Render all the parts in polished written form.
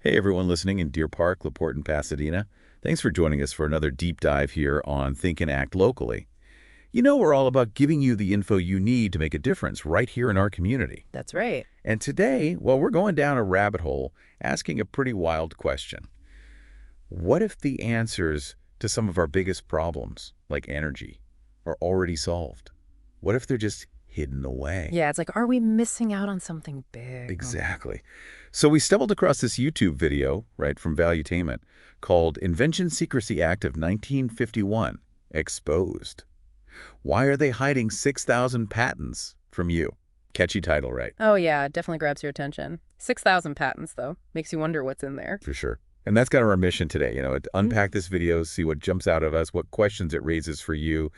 Hey, everyone listening in Deer Park, LaPorte, and Pasadena. Thanks for joining us for another deep dive here on Think and Act Locally. You know, we're all about giving you the info you need to make a difference right here in our community. That's right. And today, well, we're going down a rabbit hole asking a pretty wild question. What if the answers to some of our biggest problems, like energy, are already solved? What if they're just hidden away? Yeah, it's like, are we missing out on something big? Exactly. So we stumbled across this YouTube video, right, from Valuetainment called Invention Secrecy Act of 1951, Exposed. Why are they hiding 6,000 patents from you? Catchy title, right? Oh, yeah, it definitely grabs your attention. 6,000 patents, though. Makes you wonder what's in there. For sure. And that's kind of our mission today, to unpack this video, see what jumps out of us, what questions it raises for you,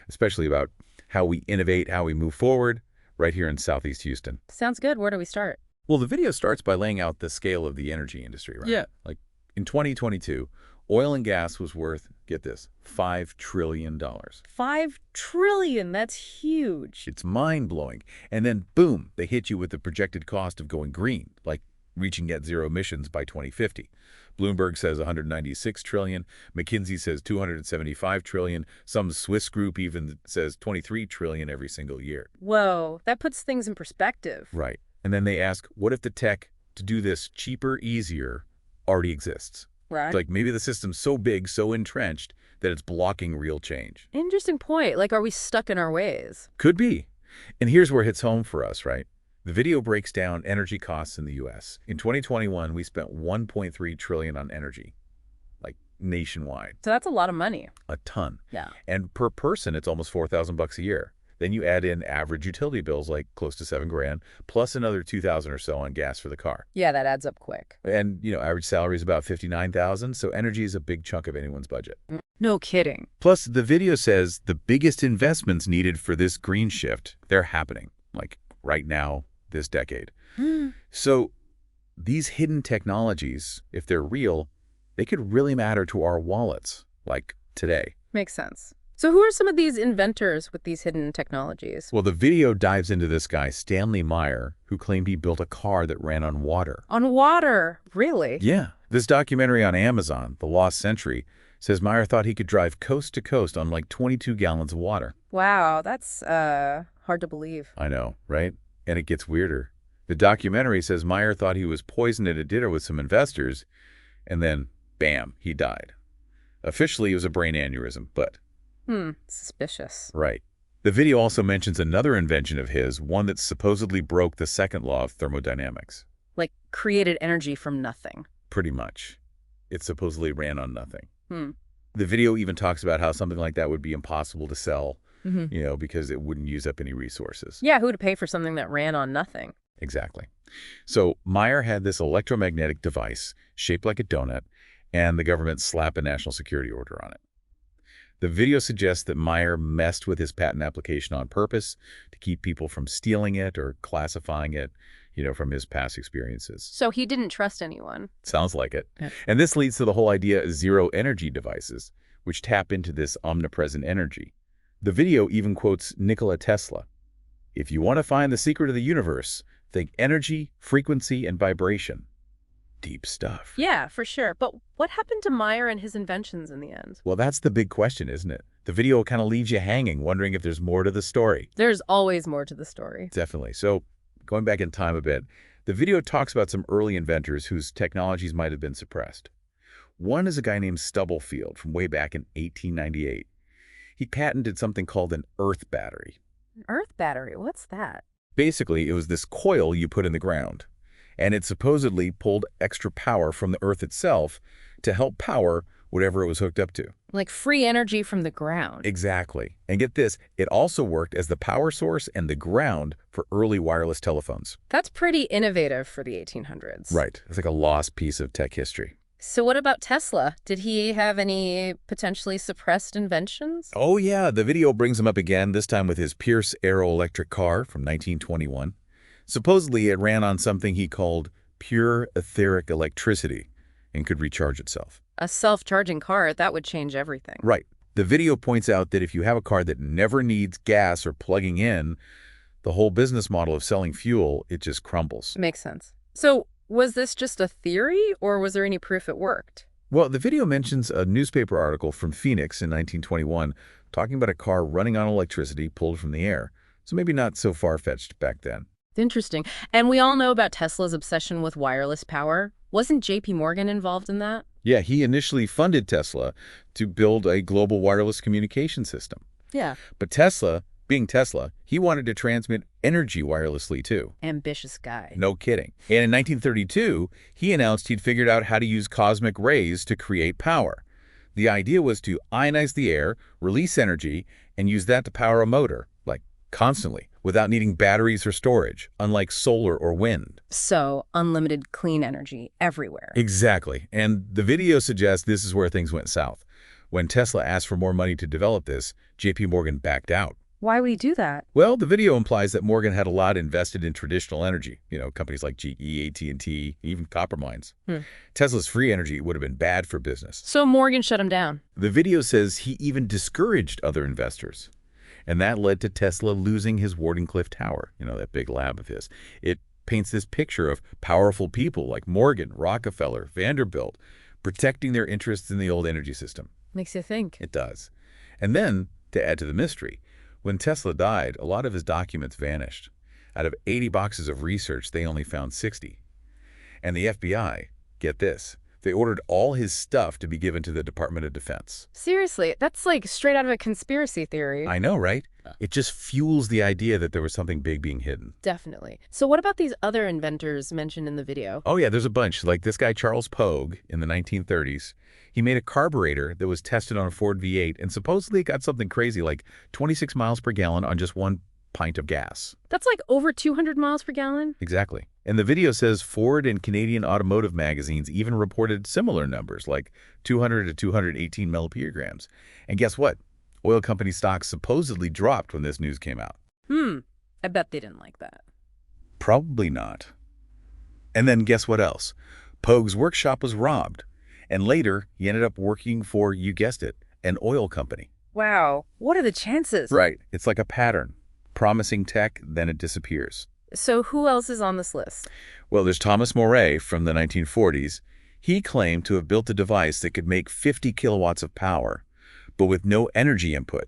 especially about how we innovate, how we move forward right here in Southeast Houston. Sounds good. Where do we start? Well, the video starts by laying out the scale of the energy industry, right? Yeah. Like in 2022, oil and gas was worth, get this, $5 trillion. 5 trillion. That's huge. It's mind-blowing. And then, boom, they hit you with the projected cost of going green, like reaching net zero emissions by 2050. Bloomberg says 196 trillion. McKinsey says 275 trillion. Some Swiss group even says 23 trillion every single year. Whoa, that puts things in perspective. Right. And then they ask, what if the tech to do this cheaper, easier already exists? Right. Like maybe the system's so big, so entrenched, that it's blocking real change. Interesting point. Like, are we stuck in our ways? Could be. And here's where it hits home for us, right? The video breaks down energy costs in the U.S. In 2021, we spent $1.3 trillion on energy, like nationwide. So that's a lot of money. A ton. Yeah. And per person, it's almost $4,000 a year. Then you add in average utility bills like close to $7,000, plus another $2,000 or so on gas for the car. Yeah, that adds up quick. And, average salary is about $59,000, so energy is a big chunk of anyone's budget. No kidding. Plus, the video says the biggest investments needed for this green shift, they're happening, like right now, this decade. So these hidden technologies, if they're real, they could really matter to our wallets, like today. Makes sense. So who are some of these inventors with these hidden technologies? Well, the video dives into this guy, Stanley Meyer, who claimed he built a car that ran on water. On water? Really? Yeah. This documentary on Amazon, The Lost Century, says Meyer thought he could drive coast to coast on like 22 gallons of water. Wow, that's hard to believe. I know, right? And it gets weirder. The documentary says Meyer thought he was poisoned at a dinner with some investors, and then, bam, he died. Officially, it was a brain aneurysm, but... Suspicious. Right. The video also mentions another invention of his, one that supposedly broke the second law of thermodynamics. Like created energy from nothing. Pretty much. It supposedly ran on nothing. The video even talks about how something like that would be impossible to sell, because it wouldn't use up any resources. Yeah, who would pay for something that ran on nothing? Exactly. So Meyer had this electromagnetic device shaped like a donut, and the government slapped a national security order on it. The video suggests that Meyer messed with his patent application on purpose to keep people from stealing it or classifying it, from his past experiences. So he didn't trust anyone. Sounds like it. Yeah. And this leads to the whole idea of zero-energy devices, which tap into this omnipresent energy. The video even quotes Nikola Tesla. If you want to find the secret of the universe, think energy, frequency, and vibration. Deep stuff. Yeah, for sure. But what happened to Meyer and his inventions in the end? Well, that's the big question, isn't it? The video kind of leaves you hanging, wondering if there's more to the story. There's always more to the story. Definitely. So, going back in time a bit, the video talks about some early inventors whose technologies might have been suppressed. One is a guy named Stubblefield from way back in 1898. He patented something called an earth battery. An earth battery? What's that? Basically, it was this coil you put in the ground, and it supposedly pulled extra power from the earth itself to help power whatever it was hooked up to. Like free energy from the ground. Exactly. And get this, it also worked as the power source and the ground for early wireless telephones. That's pretty innovative for the 1800s. Right. It's like a lost piece of tech history. So what about Tesla? Did he have any potentially suppressed inventions? Oh, yeah. The video brings him up again, this time with his Pierce Aero-electric car from 1921. Supposedly, it ran on something he called pure etheric electricity and could recharge itself. A self-charging car, that would change everything. Right. The video points out that if you have a car that never needs gas or plugging in, the whole business model of selling fuel, it just crumbles. Makes sense. So Was this just a theory, or was there any proof it worked? Well, the video mentions a newspaper article from Phoenix in 1921 talking about a car running on electricity pulled from the air. So maybe not so far-fetched back then. Interesting. And we all know about Tesla's obsession with wireless power. Wasn't J.P. Morgan involved in that? Yeah, he initially funded Tesla to build a global wireless communication system. Yeah. But Tesla, being Tesla, he wanted to transmit energy wirelessly too. Ambitious guy. No kidding. And in 1932, he announced he'd figured out how to use cosmic rays to create power. The idea was to ionize the air, release energy, and use that to power a motor, like constantly, without needing batteries or storage, unlike solar or wind. So, unlimited clean energy everywhere. Exactly. And the video suggests this is where things went south. When Tesla asked for more money to develop this, J.P. Morgan backed out. Why would he do that? Well, the video implies that Morgan had a lot invested in traditional energy, companies like GE, AT&T, even copper mines. Tesla's free energy would have been bad for business. So Morgan shut him down. The video says he even discouraged other investors. And that led to Tesla losing his Wardenclyffe Tower, that big lab of his. It paints this picture of powerful people like Morgan, Rockefeller, Vanderbilt, protecting their interests in the old energy system. Makes you think. It does. And then, to add to the mystery, when Tesla died, a lot of his documents vanished. Out of 80 boxes of research, they only found 60. And the FBI, get this, they ordered all his stuff to be given to the Department of Defense. Seriously, that's like straight out of a conspiracy theory. I know, right? It just fuels the idea that there was something big being hidden. Definitely. So what about these other inventors mentioned in the video? Oh yeah, there's a bunch. Like this guy Charles Pogue in the 1930s. He made a carburetor that was tested on a Ford V8 and supposedly got something crazy like 26 miles per gallon on just 1 pint of gas. That's like over 200 miles per gallon? Exactly. And the video says Ford and Canadian automotive magazines even reported similar numbers, like 200 to 218 millipograms. And guess what? Oil company stocks supposedly dropped when this news came out. I bet they didn't like that. Probably not. And then guess what else? Pogue's workshop was robbed. And later, he ended up working for, you guessed it, an oil company. Wow. What are the chances? Right. It's like a pattern. Promising tech, then it disappears. So who else is on this list? Well, there's Thomas Moray from the 1940s. He claimed to have built a device that could make 50 kilowatts of power, but with no energy input.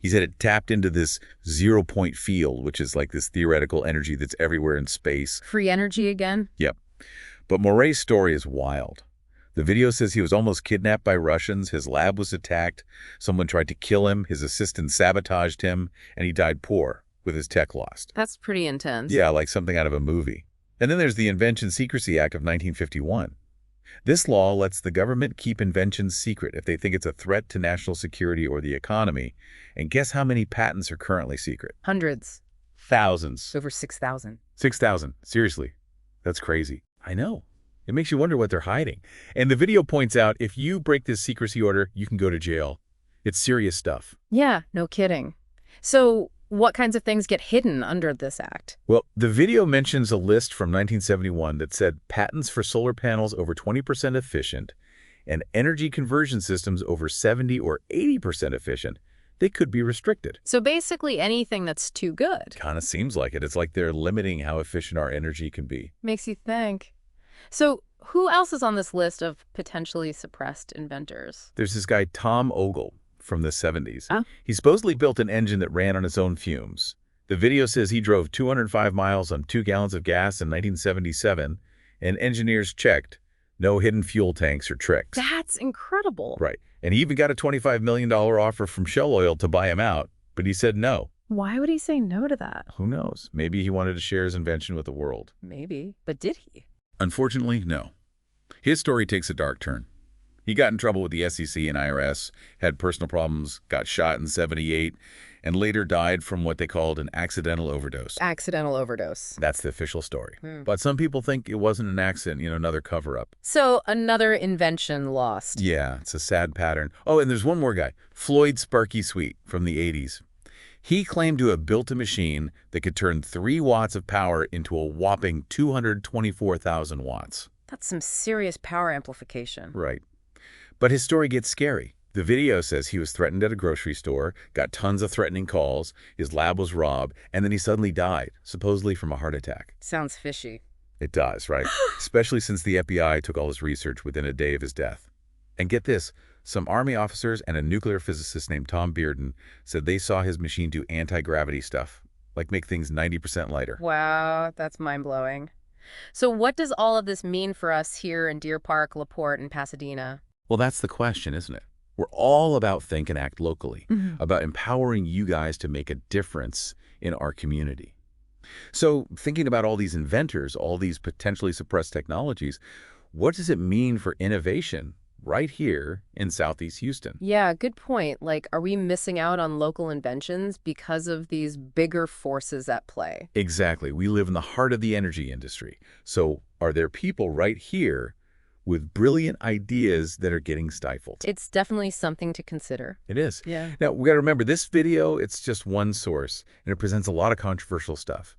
He said it tapped into this zero-point field, which is like this theoretical energy that's everywhere in space. Free energy again? Yep. But Moray's story is wild. The video says he was almost kidnapped by Russians, his lab was attacked, someone tried to kill him, his assistant sabotaged him, and he died poor, with his tech lost. That's pretty intense. Yeah, like something out of a movie. And then there's the Invention Secrecy Act of 1951. This law lets the government keep inventions secret if they think it's a threat to national security or the economy. And guess how many patents are currently secret? Hundreds. Thousands. Over 6,000. 6,000. Seriously. That's crazy. I know. It makes you wonder what they're hiding. And the video points out if you break this secrecy order, you can go to jail. It's serious stuff. Yeah, no kidding. So what kinds of things get hidden under this act? Well, the video mentions a list from 1971 that said patents for solar panels over 20% efficient and energy conversion systems over 70 or 80% efficient. They could be restricted. So basically anything that's too good. Kind of seems like it. It's like they're limiting how efficient our energy can be. Makes you think. So who else is on this list of potentially suppressed inventors? There's this guy, Tom Ogle, from the 70s. He supposedly built an engine that ran on its own fumes. The video says he drove 205 miles on 2 gallons of gas in 1977, and engineers checked. No hidden fuel tanks or tricks. That's incredible. Right. And he even got a $25 million offer from Shell Oil to buy him out, but he said no. Why would he say no to that? Who knows? Maybe he wanted to share his invention with the world. Maybe. But did he? Unfortunately, no. His story takes a dark turn. He got in trouble with the SEC and IRS, had personal problems, got shot in '78, and later died from what they called an accidental overdose. Accidental overdose. That's the official story. But some people think it wasn't an accident, another cover-up. So another invention lost. Yeah, it's a sad pattern. Oh, and there's one more guy, Floyd Sparky Sweet from the 80s. He claimed to have built a machine that could turn 3 watts of power into a whopping 224,000 watts. That's some serious power amplification. Right. But his story gets scary. The video says he was threatened at a grocery store, got tons of threatening calls, his lab was robbed, and then he suddenly died, supposedly from a heart attack. Sounds fishy. It does, right? Especially since the FBI took all his research within a day of his death. And get this, some Army officers and a nuclear physicist named Tom Bearden said they saw his machine do anti-gravity stuff, like make things 90% lighter. Wow, that's mind-blowing. So what does all of this mean for us here in Deer Park, LaPorte, and Pasadena? Well, that's the question, isn't it? We're all about think and act locally, about empowering you guys to make a difference in our community. So thinking about all these inventors, all these potentially suppressed technologies, what does it mean for innovation right here in Southeast Houston? Yeah, good point. Like, are we missing out on local inventions because of these bigger forces at play? Exactly. We live in the heart of the energy industry. So are there people right here with brilliant ideas that are getting stifled? It's definitely something to consider. It is. Yeah. Now, we got to remember, this video, it's just one source, and it presents a lot of controversial stuff.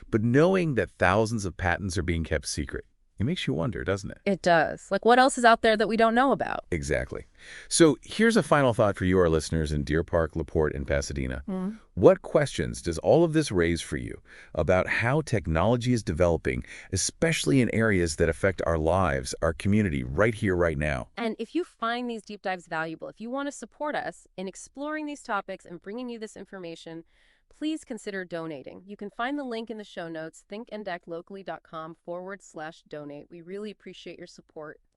But knowing that thousands of patents are being kept secret, it makes you wonder, doesn't it? It does. Like, what else is out there that we don't know about? Exactly. So here's a final thought for you, our listeners in Deer Park, LaPorte, and Pasadena. What questions does all of this raise for you about how technology is developing, especially in areas that affect our lives, our community, right here, right now? And if you find these deep dives valuable, if you want to support us in exploring these topics and bringing you this information, please consider donating. You can find the link in the show notes, thinkandactlocally.com/donate. We really appreciate your support.